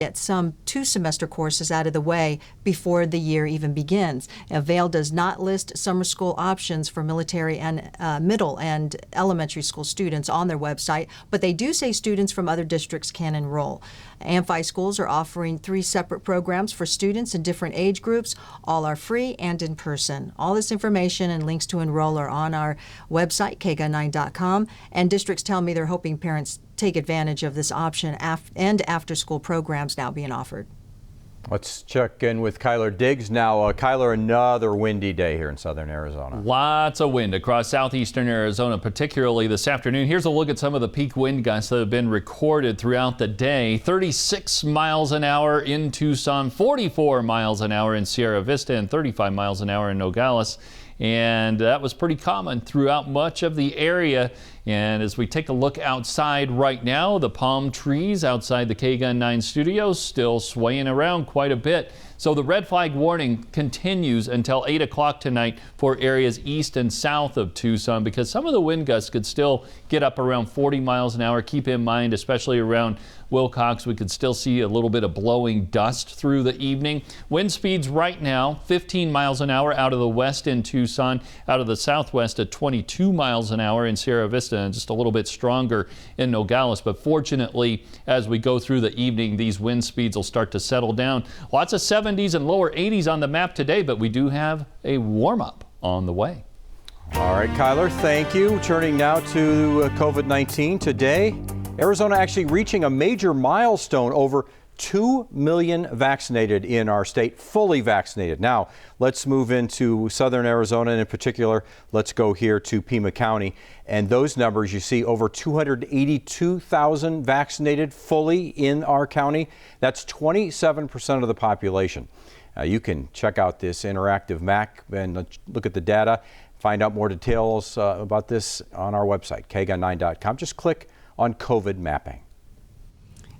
get some 2-semester courses out of the way before the year even begins. Now, Vail does not list summer school options for military and middle and elementary school students on their website, but they do say students from other districts can enroll. Amphi schools are offering 3 separate programs for students in different age groups. All are free and in person. All this information and links to enroll are on our website, kgun9.com, and districts tell me they're hoping parents take advantage of this option and after-school programs now being offered. Let's check in with Kyler Diggs now. Kyler, another windy day here in southern Arizona. Lots of wind across southeastern Arizona, particularly this afternoon. Here's a look at some of the peak wind gusts that have been recorded throughout the day. 36 miles an hour in Tucson, 44 miles an hour in Sierra Vista, and 35 miles an hour in Nogales. And that was pretty common throughout much of the area. And as we take a look outside right now, the palm trees outside the KGUN 9 studios still swaying around quite a bit. So the red flag warning continues until 8 o'clock tonight for areas east and south of Tucson, because some of the wind gusts could still get up around 40 miles an hour. Keep in mind, especially around Wilcox, we could still see a little bit of blowing dust through the evening. Wind speeds right now 15 miles an hour out of the west in Tucson, out of the southwest at 22 miles an hour in Sierra Vista, and just a little bit stronger in Nogales. But fortunately, as we go through the evening, these wind speeds will start to settle down. Lots of 70s and lower 80s on the map today, but we do have a warm-up on the way. All right, Kyler, thank you. Turning now to COVID-19 today. Arizona actually reaching a major milestone, over 2 million vaccinated in our state, fully vaccinated. Now, let's move into southern Arizona, and in particular, let's go here to Pima County. And those numbers, you see over 282,000 vaccinated fully in our county. That's 27% of the population. You can check out this interactive map and look at the data. Find out more details about this on our website, kgun9.com. Just click on COVID mapping.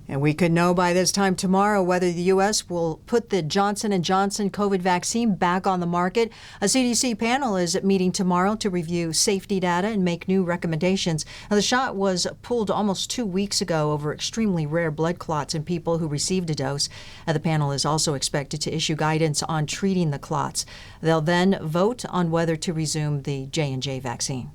And we could know by this time tomorrow whether the U.S. will put the Johnson & Johnson COVID vaccine back on the market. A CDC panel is meeting tomorrow to review safety data and make new recommendations. Now, the shot was pulled almost 2 weeks ago over extremely rare blood clots in people who received a dose. The panel is also expected to issue guidance on treating the clots. They'll then vote on whether to resume the J&J vaccine.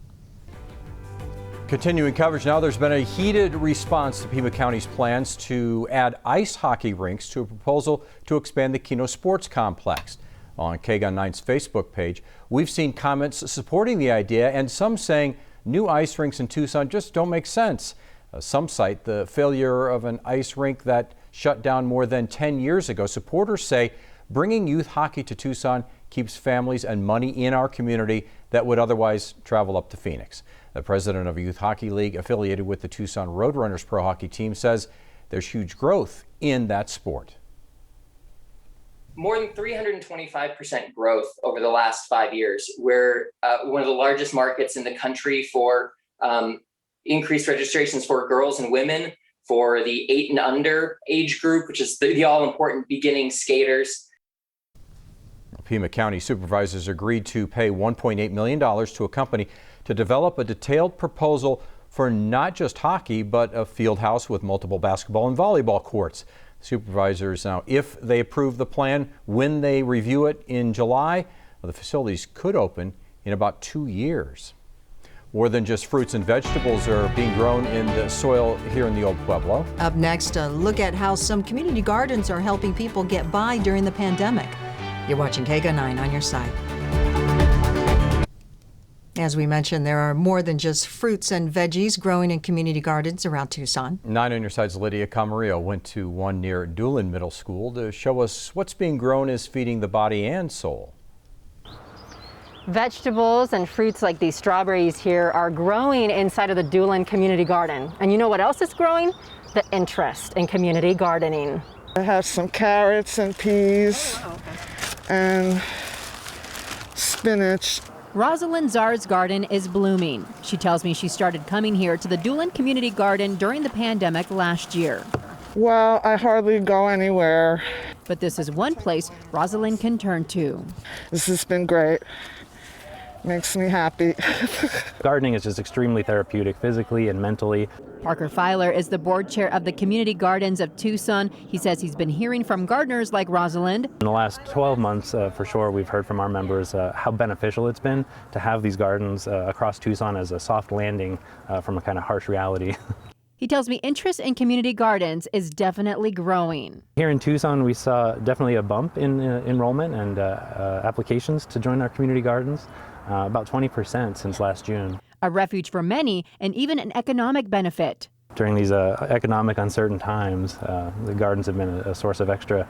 Continuing coverage now, there's been a heated response to Pima County's plans to add ice hockey rinks to a proposal to expand the Keno Sports Complex. On KGUN 9's Facebook page, we've seen comments supporting the idea and some saying new ice rinks in Tucson just don't make sense. Some cite the failure of an ice rink that shut down more than 10 years ago. Supporters say bringing youth hockey to Tucson keeps families and money in our community that would otherwise travel up to Phoenix. The president of a youth hockey league affiliated with the Tucson Roadrunners pro hockey team says there's huge growth in that sport. More than 325% growth over the last 5 years. We're one of the largest markets in the country for increased registrations for girls and women, for the 8 and under age group, which is the all-important beginning skaters. Pima County supervisors agreed to pay $1.8 million to a company to develop a detailed proposal for not just hockey, but a field house with multiple basketball and volleyball courts. Supervisors now, if they approve the plan, when they review it in July, the facilities could open in about 2 years. More than just fruits and vegetables are being grown in the soil here in the Old Pueblo. Up next, a look at how some community gardens are helping people get by during the pandemic. You're watching KGUN 9 on your side. As we mentioned, there are more than just fruits and veggies growing in community gardens around Tucson. 9 on your side's Lydia Camarillo went to one near Doolin Middle School to show us what's being grown is feeding the body and soul. Vegetables and fruits like these strawberries here are growing inside of the Doolin Community Garden. And you know what else is growing? The interest in community gardening. I have some carrots and peas and spinach. Rosalind Czar's garden is blooming. She tells me she started coming here to the Doolin Community Garden during the pandemic last year. Well, I hardly go anywhere. But this is one place Rosalind can turn to. This has been great. Makes me happy. Gardening is just extremely therapeutic physically and mentally. Parker Filer is the board chair of the Community Gardens of Tucson. He says he's been hearing from gardeners like Rosalind. In the last 12 months, for sure, we've heard from our members how beneficial it's been to have these gardens across Tucson as a soft landing from a kind of harsh reality. He tells me interest in community gardens is definitely growing. Here in Tucson, we saw definitely a bump in enrollment and applications to join our community gardens, about 20% since last June. A refuge for many and even an economic benefit. During these economic uncertain times, the gardens have been a source of extra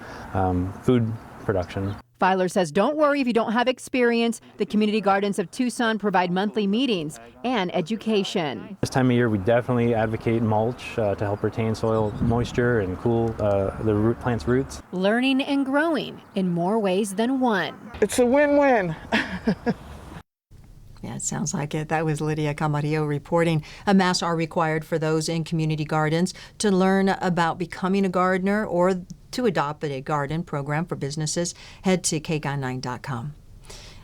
food production. Filer says don't worry if you don't have experience. The Community Gardens of Tucson provide monthly meetings and education. This time of year, we definitely advocate mulch to help retain soil moisture and cool the plant's roots. Learning and growing in more ways than one. It's a win-win. Yeah, it sounds like it. That was Lydia Camarillo reporting. Masks are required for those in community gardens. To learn about becoming a gardener or to adopt a garden program for businesses, head to kgun9.com.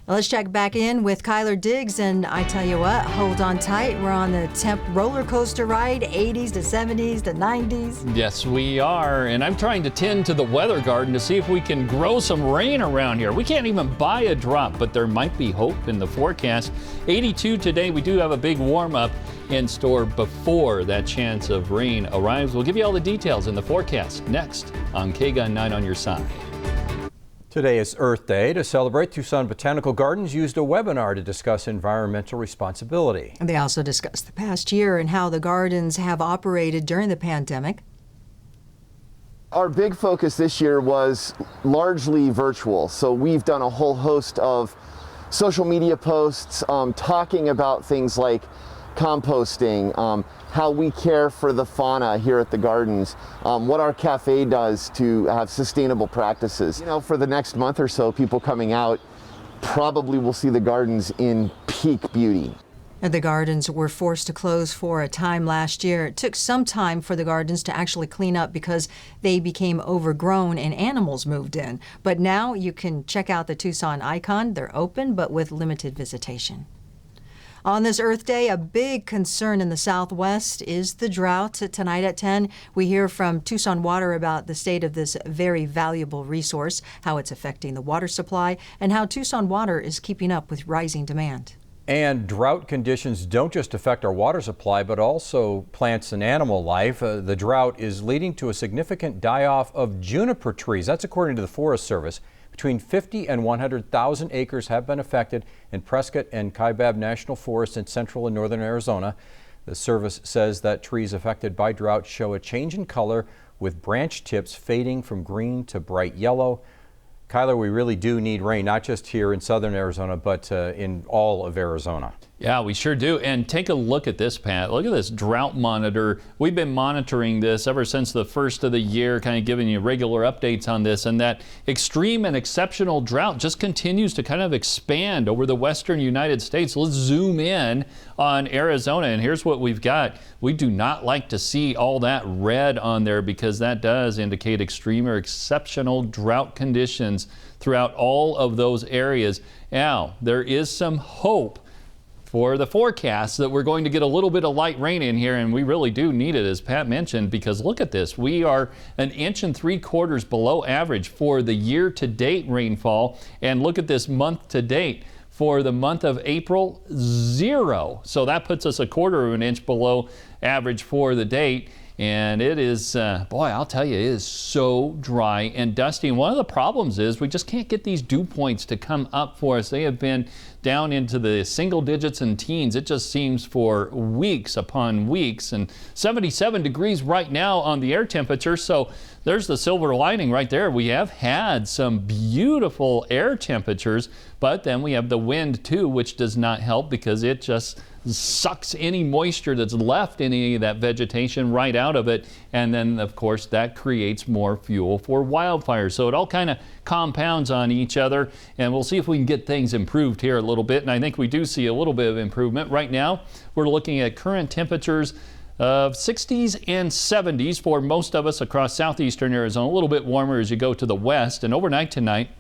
Let's check back in with Kyler Diggs, and I tell you what, hold on tight. We're on the temp roller coaster ride, 80s to 70s to 90s. Yes, we are, and I'm trying to tend to the weather garden to see if we can grow some rain around here. We can't even buy a drop, but there might be hope in the forecast. 82 today. We do have a big warm-up in store before that chance of rain arrives. We'll give you all the details in the forecast next on KGUN 9 on your side. Today is Earth Day. To celebrate, Tucson Botanical Gardens used a webinar to discuss environmental responsibility. And they also discussed the past year and how the gardens have operated during the pandemic. Our big focus this year was largely virtual. So we've done a whole host of social media posts talking about things like composting, how we care for the fauna here at the gardens, what our cafe does to have sustainable practices. You know, for the next month or so, people coming out probably will see the gardens in peak beauty. And the gardens were forced to close for a time last year. It took some time for the gardens to actually clean up because they became overgrown and animals moved in. But now you can check out the Tucson icon. They're open, but with limited visitation. On this Earth Day, a big concern in the Southwest is the drought. Tonight at 10, we hear from Tucson Water about the state of this very valuable resource, how it's affecting the water supply, and how Tucson Water is keeping up with rising demand. And drought conditions don't just affect our water supply, but also plants and animal life. The drought is leading to a significant die-off of juniper trees. That's according to the Forest Service. Between 50 and 100,000 acres have been affected in Prescott and Kaibab National Forests in central and northern Arizona. The service says that trees affected by drought show a change in color, with branch tips fading from green to bright yellow. Kyler, we really do need rain, not just here in southern Arizona, but in all of Arizona. Yeah, we sure do. And take a look at this, Pat. Look at this drought monitor. We've been monitoring this ever since the first of the year, kind of giving you regular updates on this. And that extreme and exceptional drought just continues to kind of expand over the western United States. Let's zoom in on Arizona. And here's what we've got. We do not like to see all that red on there because that does indicate extreme or exceptional drought conditions throughout all of those areas. Now, there is some hope for the forecast that we're going to get a little bit of light rain in here, and we really do need it, as Pat mentioned, because look at this. We are 1 3/4 inches below average for the year-to-date rainfall, and look at this month-to-date. For the month of April, 0. So that puts us 1/4 inch below average for the date. And it is, boy, I'll tell you, it is so dry and dusty. And one of the problems is we just can't get these dew points to come up for us. They have been down into the single digits and teens. It just seems for weeks upon weeks. And 77 degrees right now on the air temperature. So there's the silver lining right there. We have had some beautiful air temperatures, but then we have the wind too, which does not help because it just sucks any moisture that's left in any of that vegetation right out of it. And then, of course, that creates more fuel for wildfires. So it all kind of compounds on each other. And we'll see if we can get things improved here a little bit. And I think we do see a little bit of improvement. Right now, we're looking at current temperatures of 60s and 70s for most of us across southeastern Arizona. A little bit warmer as you go to the west. And overnight tonight,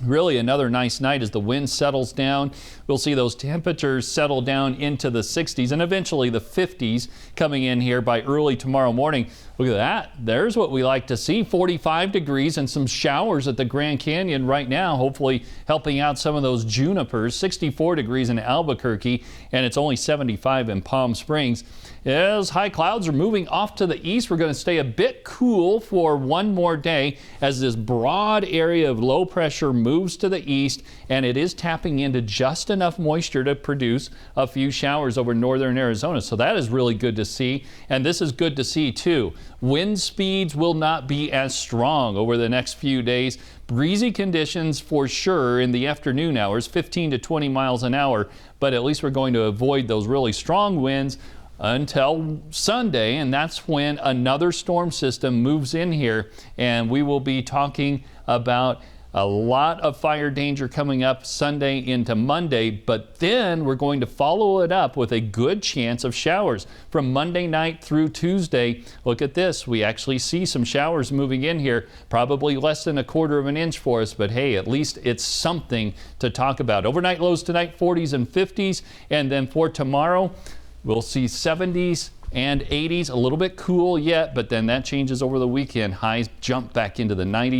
Really another nice night as the wind settles down. We'll see those temperatures settle down into the 60s and eventually the 50s coming in here by early tomorrow morning. Look at that. There's what we like to see. 45 degrees and some showers at the Grand Canyon right now, hopefully helping out some of those junipers. 64 degrees in Albuquerque, and it's only 75 in Palm Springs. As high clouds are moving off to the east, we're going to stay a bit cool for one more day as this broad area of low pressure moves to the east, and it is tapping into just enough moisture to produce a few showers over northern Arizona. So that is really good to see, and this is good to see too. Wind speeds will not be as strong over the next few days. Breezy conditions for sure in the afternoon hours, 15 to 20 miles an hour, but at least we're going to avoid those really strong winds until Sunday, and that's when another storm system moves in here, and we will be talking about a lot of fire danger coming up Sunday into Monday, but then we're going to follow it up with a good chance of showers from Monday night through Tuesday. Look at this. We actually see some showers moving in here, probably less than 1/4 of an inch for us, but hey, at least it's something to talk about. Overnight lows tonight, 40s and 50s, and then for tomorrow, we'll see 70s and 80s, a little bit cool yet, but then that changes over the weekend. Highs jump back into the 90s.